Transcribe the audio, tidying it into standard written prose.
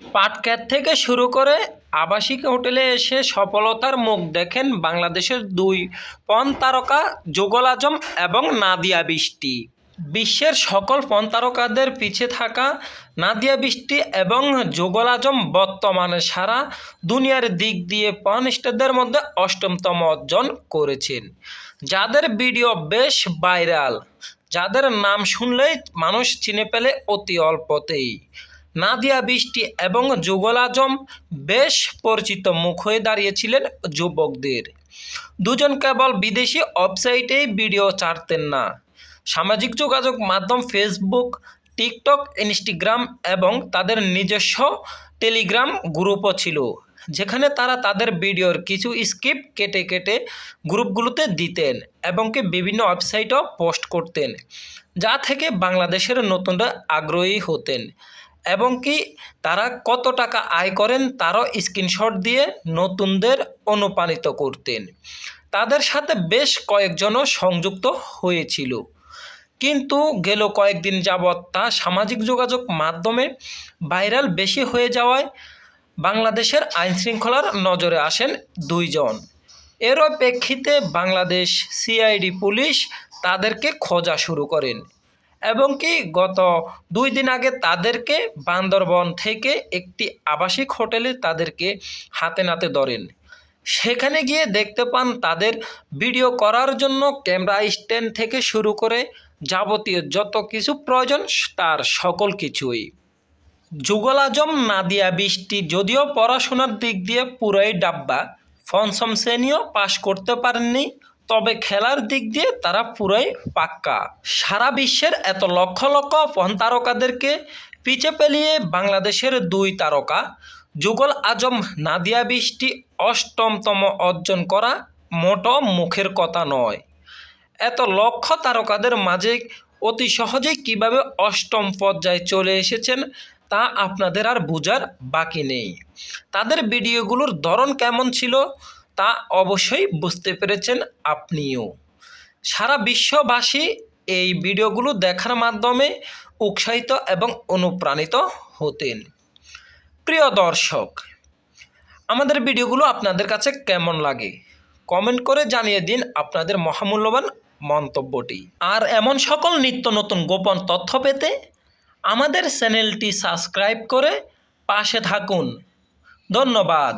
পাটক্যাট থেকে শুরু করে আবাসিক হোটেলে এসে সফলতার মুখ দেখেন বাংলাদেশের দুই পর্ন তারকা যুগল আজম এবং নাদিয়া বৃষ্টি। বিশ্বের সকল পর্ন তারকাদের পিছে থাকা নাদিয়া বৃষ্টি এবং যুগল আজম বর্তমানে সারা দুনিয়ার দিক দিয়ে পর্ন স্টারদের মধ্যে অষ্টমতম অর্জন করেছেন, যাদের ভিডিও বেশ ভাইরাল, যাদের নাম শুনলেই মানুষ চিনে ফেলে অতি অল্পতেই। নাদিয়া বৃষ্টি এবং যুগল আজম বেশ পরিচিত মুখ হয়ে দাঁড়িয়েছিলেন যুবকদের। দুজন কেবল বিদেশি ওয়েবসাইটেই ভিডিও ছাড়তেন না, সামাজিক যোগাযোগ মাধ্যম ফেসবুক, টিকটক, ইনস্টাগ্রাম এবং তাদের নিজস্ব টেলিগ্রাম গ্রুপও ছিল, যেখানে তারা তাদের ভিডিওর কিছু স্ক্রিপ্ট কেটে কেটে গ্রুপগুলোতে দিতেন এবং কি বিভিন্ন ওয়েবসাইটেও পোস্ট করতেন, যা থেকে বাংলাদেশের নতুনরা আগ্রহী হতেন এবং কি তারা কত টাকা আয় করেন তারও স্ক্রিনশট দিয়ে নতুনদের অনুপ্রাণিত করতেন। তাদের সাথে বেশ কয়েকজনও সংযুক্ত হয়েছিল, কিন্তু গেল কয়েকদিন যাবৎ তা সামাজিক যোগাযোগ মাধ্যমে ভাইরাল বেশি হয়ে যাওয়ায় বাংলাদেশের আইনশৃঙ্খলার নজরে আসেন দুইজন। এরও প্রেক্ষিতে বাংলাদেশ সিআইডি পুলিশ তাদেরকে খোঁজা শুরু করেন এবং কি গত 2 দিন আগে তাদেরকে বান্দরবন থেকে একটি আবাসিক হোটেলে তাদেরকে হাতে নাতে ধরেন। সেখানে গিয়ে দেখতে পান তাদের ভিডিও করার জন্য ক্যামেরা স্ট্যান্ড থেকে শুরু করে যাবতীয় যত কিছু প্রয়োজন তার সকল কিছুই। যুগল আজম, নাদিয়া বৃষ্টি যদিও পড়াশোনার দিক দিয়ে পুরোই ডাব্বা, পঞ্চম শ্রেণীও পাশ করতে পারেননি, তবে খেলার দিক দিয়ে তারা পুরোই পাক্কা। সারা বিশ্বের এত লক্ষ লক্ষ পর্ন তারকাদেরকে পিছে পেলিয়ে বাংলাদেশের দুই তারকা যুগল আজম, নাদিয়া বৃষ্টি অষ্টমতম অর্জন করা মোটো মুখের কথা নয়। এত লক্ষ তারকাদের মাঝে অতি সহজেই কিভাবে অষ্টম পর্যায়ে চলে এসেছেন তা আপনাদের আর বোঝার বাকি নেই। তাদের ভিডিওগুলোর ধরন কেমন ছিল তা অবশ্যই বুঝতে পেরেছেন আপনিও। সারা বিশ্ববাসী এই ভিডিওগুলো দেখার মাধ্যমে উৎসাহিত এবং অনুপ্রাণিত হতেন। প্রিয় দর্শক, আমাদের ভিডিওগুলো আপনাদের কাছে কেমন লাগে কমেন্ট করে জানিয়ে দিন আপনাদের মহামূল্যবান মন্তব্যটি। আর এমন সকল নিত্য নতুন গোপন তথ্য পেতে আমাদের চ্যানেলটি সাবস্ক্রাইব করে পাশে থাকুন। ধন্যবাদ।